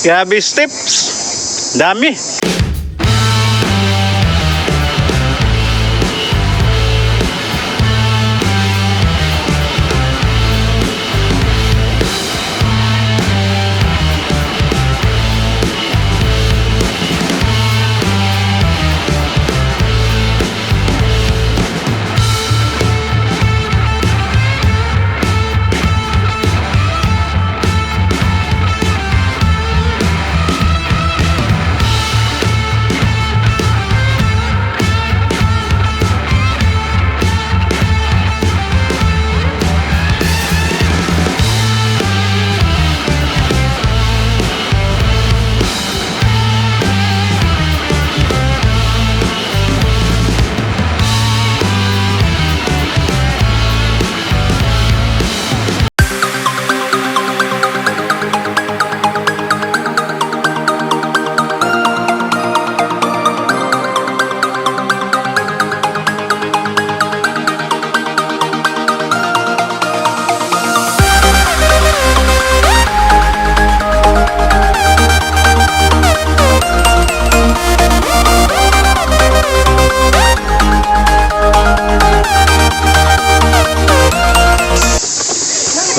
Grabe steps. Dami.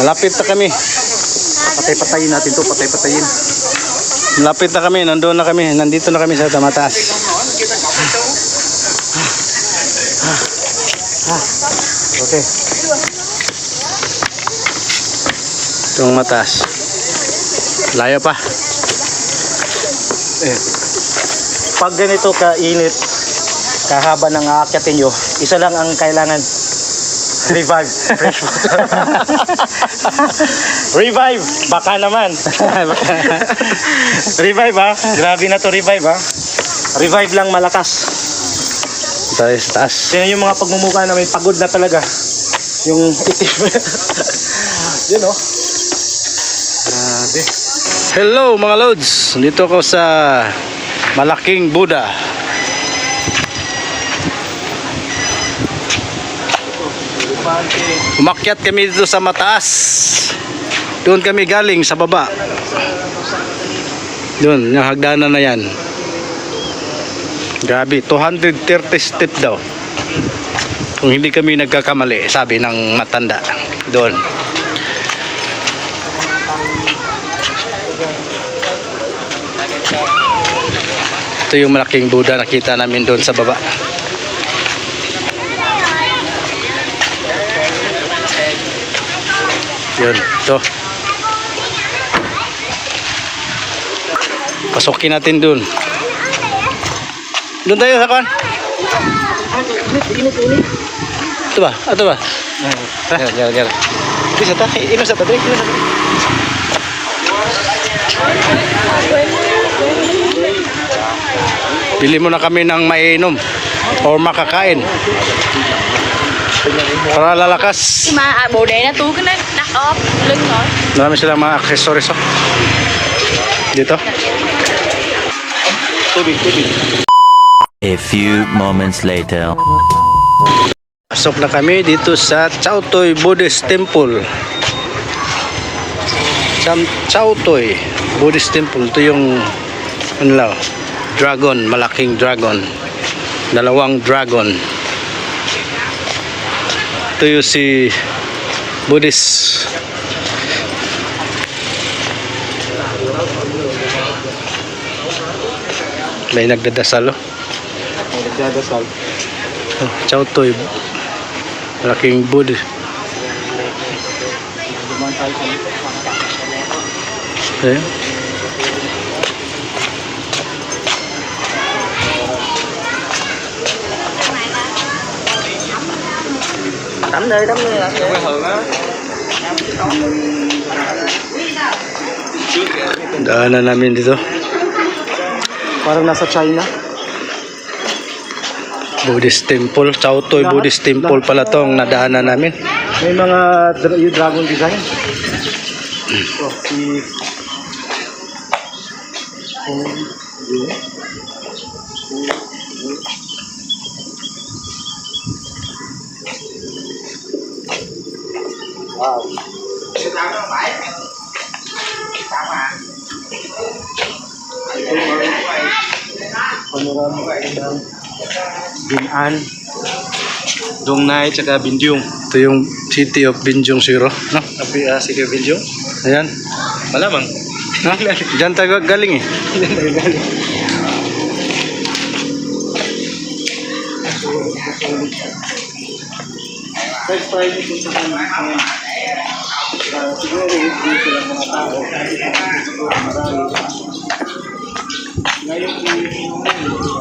Malapit na kami. Patay-patayin natin to, patay-patayin. Malapit na kami, nandoon na kami. Nandito na kami sa mataas. Okay. Itong mataas. Layo pa. Pag ganito kainit, kahaba ng aakyatin nyo, isa lang ang kailangan. Revive. Fresh water. Revive. Baka naman. Revive ha. Grabe na to revive ha. Revive lang malakas. Tayo sa taas. Yan yung mga pagmumukha namin. Pagod na talaga. Yung itim. Yun o. Grabe. Hello mga loads. Dito ako sa Malaking Buddha. Umakyat kami dito sa mataas. Doon kami galing sa baba. Doon, yung hagdanan na yan. Grabe, 230 step daw. Kung hindi kami nagkakamali, sabi ng matanda. Doon. Ito yung malaking Buddha nakita namin doon sa baba. Yun, ito. Pasukin natin dun. Doon tayo sa kan. Ito ba? Ito ba? Gara. Bisa ta? Ino sa padre? Bili mo na kami ng mainom o makakain. Para lalakas. Bộ đề nó tôi cái nó đặt ốp lưng rồi. Marami silang mga accessories dito. Tubig. A few moments later. Pasok na kami dito sa Chao Toy Buddhist Temple. Chao Toy Buddhist Temple. Ito yung dragon, malaking dragon. Dalawang dragon. Ito yung si Buddhist. May nagdadasal. Nagdadasal. Chao Toy. Malaking Buddha. Ayan. Tắm đi là Daanan namin dito. Parang nasa China. Buddhist Temple. Chao Toy Buddhist Temple pala tong nadaanan namin. May mga yung dragon design. So, si Panorama ng Binan, Dongnay, tsaka Binjung. Ito yung City of Binjong siguro, no? Sige, Binjung. Ayan. Malamang. Ha? Diyan tayo galing eh. First Friday po sa kanya. Siguro dito lang mga tao. Siguro marami. Ngayon,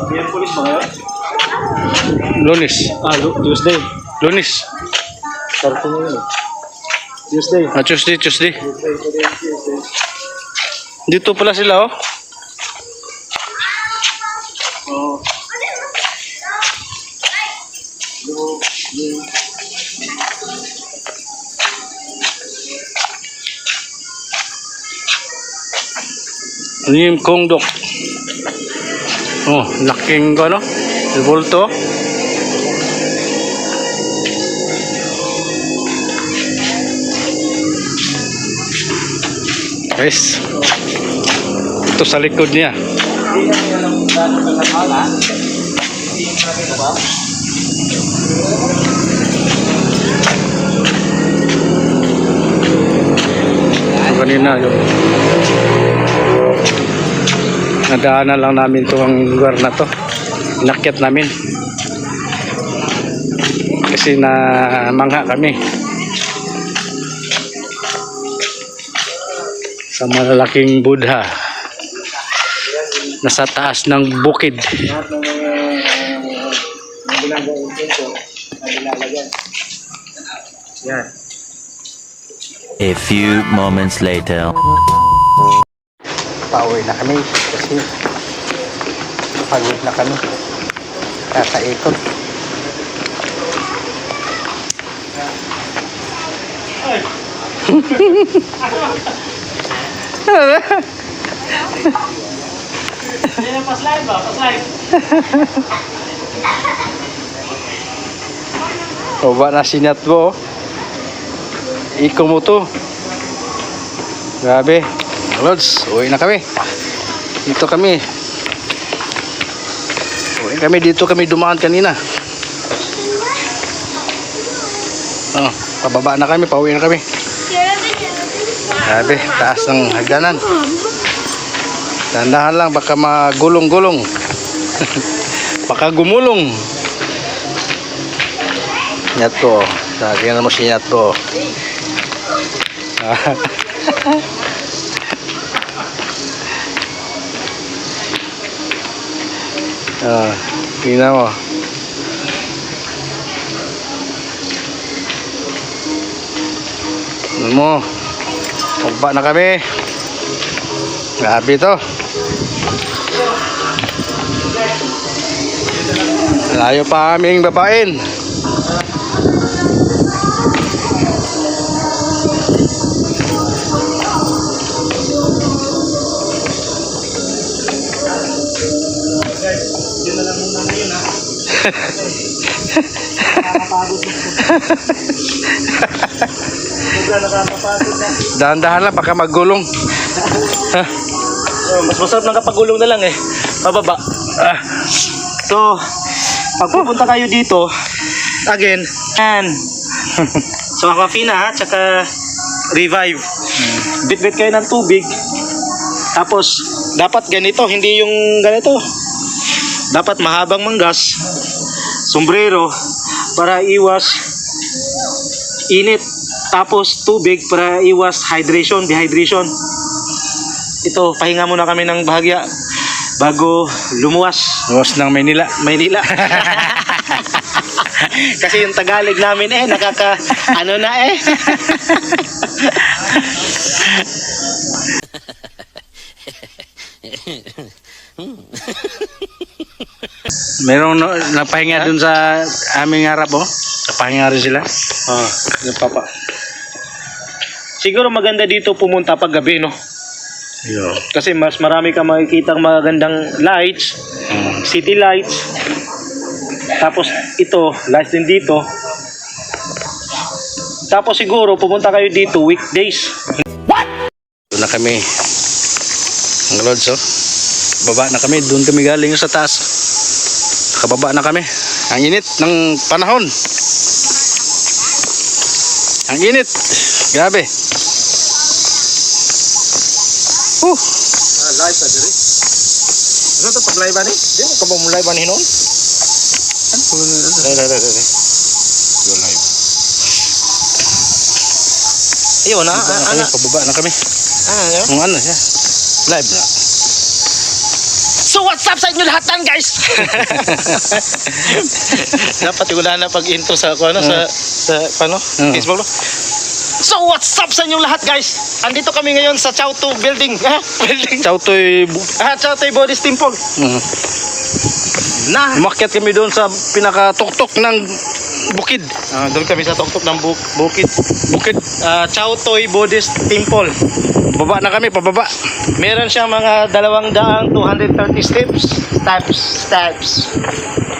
yan police ba ngayon? Lunes. Tuesday. Lunes. Sarto na yun. Tuesday. Tuesday. Tuesday. Dito pala sila oh. Oh. Ano yung kongdok? Oh, laking ano? Bulto. Guys. Ito sa likod niya. Hindi na yan ang dati ng nakala. Hindi yung sabi na ba? Kanina yung nadaanan lang namin to ang lugar na to. Inakyat namin kasi na mangha kami sa malalaking Buddha nasa taas ng bukid. Lahat ng ginagawa yung sensor na nilalagyan. Yan. A few moments later. Pauwi na kami kasi pagod na kami kakaikot. Pas-live ba? Pas-live. Oba na sinat mo. Iko mo to. Grabe. Lods, uwi na kami. Dito kami. Uwi kami dito kami dumaan kanina. Oh, pababa na kami, pauwi na kami. Grabe, taas ng hagdanan. Dandahan lang baka magulong-gulong. Baka gumulong. Nyat ko. Tingnan mo si Nyat ko. Tingnan mo. Tingnan mo. Pagba na kami. Grabe to. Layo pa aming babain. Dahan-dahan lang baka magulong. Mas masarap ng kapagulong na lang eh. Pababa. So, pag pupunta kayo dito, again, yan. So, Aquafina, tsaka Revive. Bit-bit kayo ng tubig. Tapos, dapat ganito, hindi yung ganito. Dapat mahabang manggas, sombrero, para iwas init. Tapos, tubig para iwas dehydration. Ito, pahinga muna kami ng bahagya bago lumuwas. Luwas ng Maynila. Kasi yung Tagalog namin ano na eh. Merong napahinga dun sa aming harap oh. Napahinga rin sila. Yung papa. Siguro maganda dito pumunta pag gabi, no? Yo. Kasi mas marami ka makikitang magandang lights, city lights. Tapos ito, lights din dito. Tapos siguro pumunta kayo dito weekdays. Doon na kami. Ang Lods, oh. Baba na kami. Doon kami galing sa taas. Nakababa na kami. Ang init ng panahon. Ang init. Grabe. Live pa diri. Ano to pag live ba ni? Di mo ka ba mo live ba ni noon? Go live. Ayun na, ana. Pababa na kami. Ano? Ang ano siya. Live na. So what's up sa inyo lahat tan guys? Dapat wala na pag-intro sa ano sa ano? Facebook. So what's up sa inyo lahat guys? Andito kami ngayon sa Chowto building. Building. Chowtoy. Chowto Buddhist Temple. Na. Umakyat kami doon sa pinakatuktok ng bukid. Doon kami sa tuktok ng bukid. Chowto Buddhist Temple. Pababa na kami, pababa. Meron siyang mga 230 steps.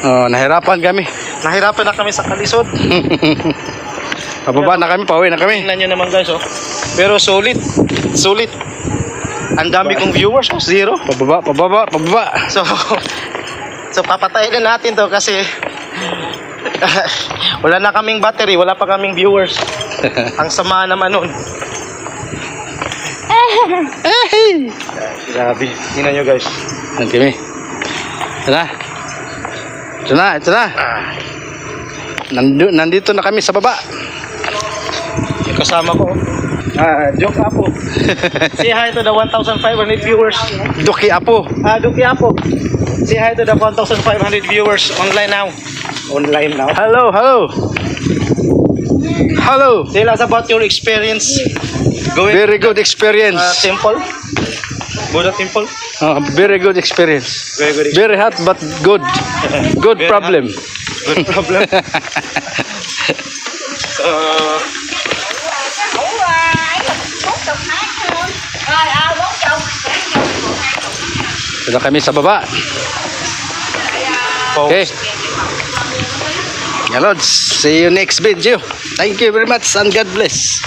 Oh, nahirapan kami. Nahirapan na kami sa kalisod. Pababa na kami, pauwi na kami. Tingnan nyo naman guys, oh. Pero solid. Ang dami kong viewers, oh. 0. Pababa. So papatayin na natin to kasi wala na kaming battery, wala pa kaming viewers. Ang sama naman nun. Grabe. Tingnan nyo guys. Nanti kami. Ito na. Nandito na kami sa baba. Yung kasama ko. Joke Apo. Say hi to the 1,500 viewers. Duki Apo. Duki Apo. Say hi to the 1,500 viewers online now. Hello. Tell us about your experience going Very good experience. temple. Buddha temple. Very good experience. Very good. Very hot but good. Good Very problem. Good problem. Ito na kami sa baba. Okay. Yeah, Lods. See you next video. Thank you very much and God bless.